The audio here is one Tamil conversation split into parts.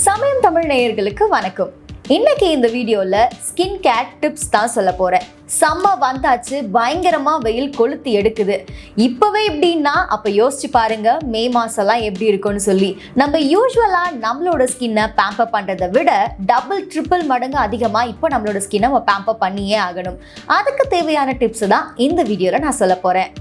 சமயம் தமிழ் நேயர்களுக்கு வணக்கம். இன்னைக்கு இந்த வீடியோல ஸ்கின் கேர் டிப்ஸ் தான் சொல்ல போறேன். சம்மர் வந்தாச்சு, பயங்கரமா வெயில் கொளுத்தி எடுக்குது. இப்பவே இப்படின்னா அப்ப யோசிச்சு பாருங்க மே மாசம்லாம் எப்படி இருக்கும்னு சொல்லி. நம்ம யூஸ்வலா நம்மளோட ஸ்கின்னை பேம்பர் பண்றதை விட டபுள் ட்ரிபிள் மடங்கு அதிகமா இப்போ நம்மளோட ஸ்கின்னை நம்ம பேம்பர் பண்ணியே ஆகணும். அதுக்கு தேவையான டிப்ஸ் தான் இந்த வீடியோல நான் சொல்ல போறேன்.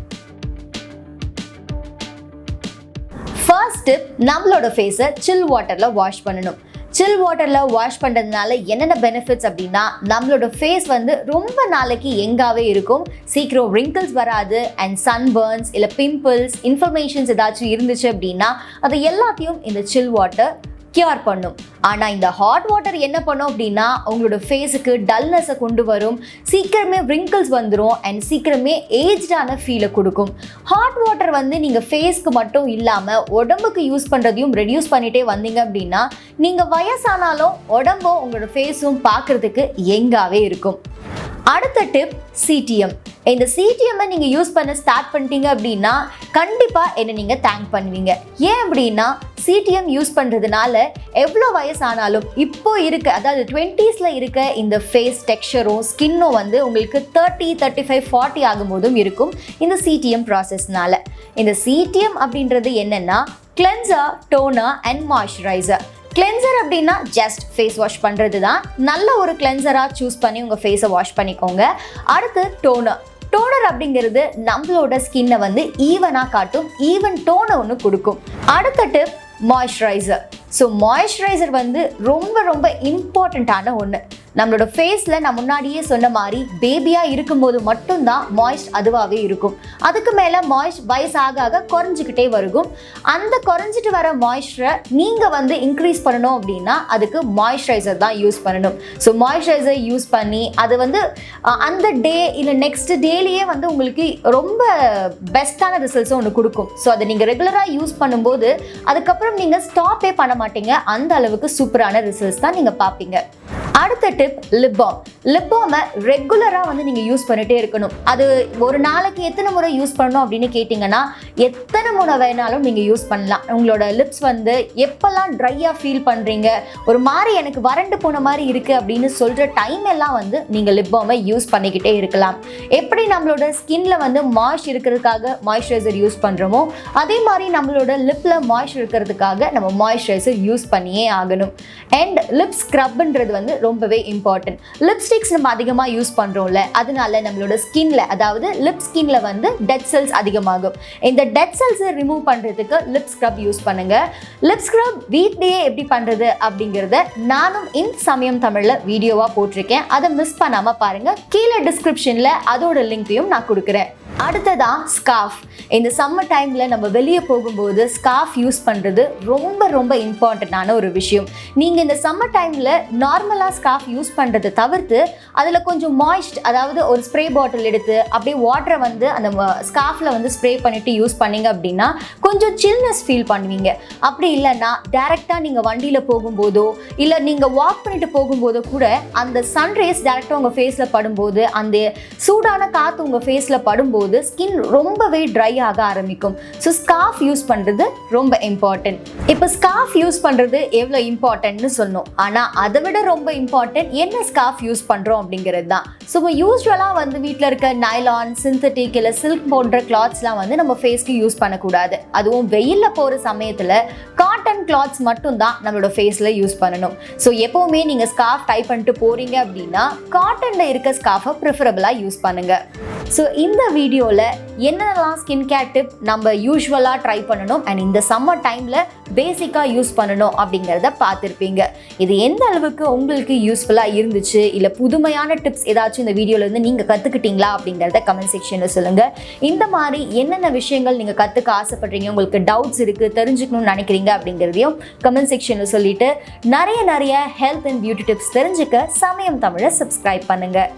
ஃபர்ஸ்ட் டிப், நம்மளோட ஃபேஸை சில் வாட்டரில் வாஷ் பண்ணணும். சில் வாட்டரில் வாஷ் பண்ணுறதுனால என்னென்ன பெனிஃபிட்ஸ் அப்படின்னா, நம்மளோட ஃபேஸ் வந்து ரொம்ப நாளைக்கு எங்காவே இருக்கும், சீக்கிரம் ரிங்கிள்ஸ் வராது, அண்ட் சன்பர்ன்ஸ் இல்லை பிம்பிள்ஸ், இன்ஃப்ளமேஷன்ஸ் ஏதாச்சும் இருந்துச்சு அப்படின்னா அது எல்லாத்தையும் இந்த சில் வாட்டர் கியூர் பண்ணும். ஆனால் இந்த ஹாட் வாட்டர் என்ன பண்ணும் அப்படின்னா உங்களோட ஃபேஸுக்கு டல்னஸை கொண்டு வரும், சீக்கிரமே ரிங்கிள்ஸ் வந்துடும் அண்ட் சீக்கிரமே ஏஜ்டான ஃபீலை கொடுக்கும். ஹாட் வாட்டர் வந்து நீங்கள் ஃபேஸ்க்கு மட்டும் இல்லாமல் உடம்புக்கு யூஸ் பண்ணுறதையும் ரெடியூஸ் பண்ணிகிட்டே வந்தீங்க அப்படின்னா நீங்கள் வயசானாலும் உடம்பும் உங்களோட ஃபேஸும் பார்க்குறதுக்கு எங்காவே இருக்கும். அடுத்த டிப், சிடிஎம். இந்த சிடிஎம்மை நீங்கள் யூஸ் பண்ண ஸ்டார்ட் பண்ணிட்டீங்க அப்படின்னா கண்டிப்பாக என்னை நீங்கள் தேங்க் பண்ணுவீங்க. ஏன் அப்படின்னா சிடிஎம் யூஸ் பண்ணுறதுனால எவ்வளோ வயசானாலும் இப்போ இருக்க, அதாவது 20s இருக்க இந்த ஃபேஸ் டெக்ஸ்சரும் ஸ்கின்னும் வந்து உங்களுக்கு 30, 35, 40 ஆகும்போதும் இருக்கும் இந்த சிடிஎம் ப்ராசஸ்னால. இந்த சிடிஎம் அப்படின்றது என்னென்னா cleanser, toner and moisturiser. Cleanser அப்படின்னா ஜஸ்ட் ஃபேஸ் வாஷ் பண்ணுறது தான். நல்ல ஒரு கிளென்சராக சூஸ் பண்ணி உங்கள் ஃபேஸை வாஷ் பண்ணிக்கோங்க. அடுத்து டோனர். டோனர் அப்படிங்கிறது நம்மளோட ஸ்கின்னை வந்து ஈவனாக காட்டும், ஈவன் டோனை ஒன்று கொடுக்கும். அடுத்த டிப், மாய்ஸ்சரைசர். ஸோ மாய்ஸ்சரைசர் வந்து ரொம்ப ரொம்ப இம்பார்ட்டண்ட்டான ஒன்று. நம்மளோட ஃபேஸில் நான் முன்னாடியே சொன்ன மாதிரி பேபியாக இருக்கும்போது மட்டும்தான் மாய்ஸ்ட் அதுவாகவே இருக்கும். அதுக்கு மேலே மாய்ஸ்ட் வயசாக ஆக குறைஞ்சிக்கிட்டே வருகும். அந்த குறைஞ்சிட்டு வர மாய்ஸ்சரை நீங்கள் வந்து இன்க்ரீஸ் பண்ணணும் அப்படின்னா அதுக்கு மாய்ஸ்சரைசர் தான் யூஸ் பண்ணணும். ஸோ மாய்ஸ்சரைசர் யூஸ் பண்ணி அது வந்து அந்த டே இல்லை நெக்ஸ்ட் டேலேயே வந்து உங்களுக்கு ரொம்ப பெஸ்ட்டான ரிசல்ட்ஸும் ஒன்று கொடுக்கும். ஸோ அதை நீங்கள் ரெகுலராக யூஸ் பண்ணும்போது அதுக்கப்புறம் நீங்கள் ஸ்டாப்பே பண்ண மாட்டீங்க. அந்த அளவுக்கு சூப்பரான ரிசல்ட்ஸ் தான் நீங்கள் பார்ப்பீங்க. அடுத்த டிப், லிப் பாம். லிப் பாமை ரெகுலராக வந்து நீங்கள் யூஸ் பண்ணிகிட்டே இருக்கணும். அது ஒரு நாளைக்கு எத்தனை முறை யூஸ் பண்ணணும் அப்படின்னு கேட்டிங்கன்னா எத்தனை முறை வேணாலும் நீங்கள் யூஸ் பண்ணலாம். உங்களோட லிப்ஸ் வந்து எப்போல்லாம் ட்ரையாக ஃபீல் பண்ணுறீங்க, ஒரு மாதிரி எனக்கு வறண்டு போன மாதிரி இருக்குது அப்படின்னு சொல்கிற டைம் எல்லாம் வந்து நீங்கள் லிப் பாமை யூஸ் பண்ணிக்கிட்டே இருக்கலாம். எப்படி நம்மளோட ஸ்கின்ல வந்து மாய்ஸ்சர் இருக்கிறதுக்காக மாய்ஸ்சரைசர் யூஸ் பண்ணுறோமோ அதே மாதிரி நம்மளோட லிப்பில் மாய்ஸ்சர் இருக்கிறதுக்காக நம்ம மாய்ஸ்சரைசர் யூஸ் பண்ணியே ஆகணும். அண்ட் லிப் ஸ்க்ரப்ன்றது வந்து ரொம்பவே இம்பார்ட்டன்ட். லிப்ஸ்டிக்ஸ் நம்ம அதிகமாக யூஸ் பண்ணுறோம்ல, அதனால நம்மளோட ஸ்கின்ல, அதாவது லிப் ஸ்கின்ல வந்து டெட் செல்ஸ் அதிகமாகும். இந்த டெட் செல்ஸை ரிமூவ் பண்ணுறதுக்கு லிப் ஸ்க்ரப் யூஸ் பண்ணுங்க. லிப் ஸ்க்ரப் வீட்லேயே எப்படி பண்ணுறது அப்படிங்கிறத நானும் சமயம் தமிழில் வீடியோவாக போட்டிருக்கேன். அதை மிஸ் பண்ணாமல் பாருங்கள். கீழே டிஸ்கிரிப்ஷனில் அதோட லிங்கையும் நான் கொடுக்குறேன். அடுத்ததான் ஸ்கார்ஃப். இந்த சம்மர் டைமில் நம்ம வெளியே போகும்போது ஸ்கார்ஃப் யூஸ் பண்ணுறது ரொம்ப ரொம்ப இம்பார்ட்டண்ட்டான ஒரு விஷயம். நீங்கள் இந்த சம்மர் டைமில் நார்மலாக ஸ்கார்ஃப் யூஸ் பண்ணுறதை தவிர்த்து அதில் கொஞ்சம் மாய்ஸ்ட், அதாவது ஒரு ஸ்ப்ரே பாட்டில் எடுத்து அப்படியே வாட்டரை வந்து அந்த ஸ்கார்ஃபில் வந்து ஸ்ப்ரே பண்ணிவிட்டு யூஸ் பண்ணிங்க அப்படின்னா கொஞ்சம் சில்னஸ் ஃபீல் பண்ணுவீங்க. அப்படி இல்லைன்னா டேரெக்டாக நீங்கள் வண்டியில் போகும்போதோ இல்லை நீங்கள் வாக் பண்ணிட்டு போகும்போதோ கூட அந்த சன்ரேஸ் டேரெக்டாக உங்கள் ஃபேஸில் படும்போது, அந்த சூடான காற்று உங்கள் ஃபேஸில் படும்போது ஸ்கின் ரொம்பவே ட்ரை ஆக ஆரம்பிக்கும். ஸோ ஸ்கார்ஃப் யூஸ் பண்ணுறது ரொம்ப இம்பார்ட்டன்ட். இப்போ ஸ்கார்ஃப் யூஸ் பண்ணுறது எவ்வளோ இம்பார்ட்டன்ட்னு சொன்னோம், ஆனால் அதை விட ரொம்ப இம்பார்ட்டன்ட் என்ன ஸ்கார்ஃப் யூஸ் பண்ணுறோம் அப்படிங்கிறது தான். ஸோ யூஸ்வலாக வந்து வீட்டில் இருக்க நைலான், சிந்தட்டிக் இல்லை சில்க் போன்ற கிளாத்ஸ்லாம் வந்து நம்ம ஃபேஸ்க்கு யூஸ் பண்ணக்கூடாது. அதுவும் வெயிலில் போகிற சமயத்தில் காட்டன் கிளாத்ஸ் மட்டும்தான் நம்மளோட ஃபேஸில் யூஸ் பண்ணணும். ஸோ எப்போவுமே நீங்கள் ஸ்கார்ஃப் டைப் பண்ணிட்டு போகிறீங்க அப்படின்னா காட்டனில் இருக்க ஸ்கார்ஃபை ப்ரிஃபரபிளாக யூஸ் பண்ணுங்கள். ஸோ இந்த வீடியோவில் என்னென்னலாம் ஸ்கின் கேர் டிப் நம்ம யூஸ்வலாக ட்ரை பண்ணணும் அண்ட் இந்த சம்மர் டைமில் பேசிக்காக யூஸ் பண்ணணும் அப்படிங்கிறத பார்த்துருப்பீங்க. இது எந்த அளவுக்கு உங்களுக்கு யூஸ்ஃபுல்லாக இருந்துச்சு, இல்லை புதுமையான டிப்ஸ் ஏதாச்சும் இந்த வீடியோலேருந்து நீங்கள் கற்றுக்கிட்டீங்களா அப்படிங்கிறத கமெண்ட் செக்ஷனில் சொல்லுங்கள். இந்த மாதிரி என்னென்ன விஷயங்கள் நீங்கள் கற்றுக்க ஆசைப்படுறீங்க, உங்களுக்கு டவுட்ஸ் இருக்குது, தெரிஞ்சுக்கணும்னு நினைக்கிறீங்க அப்படிங்கிறதையும் கமெண்ட் செக்ஷனில் சொல்லிவிட்டு நிறைய ஹெல்த் அண்ட் பியூட்டி டிப்ஸ் தெரிஞ்சுக்க சமயம் தமிழை சப்ஸ்கிரைப் பண்ணுங்கள்.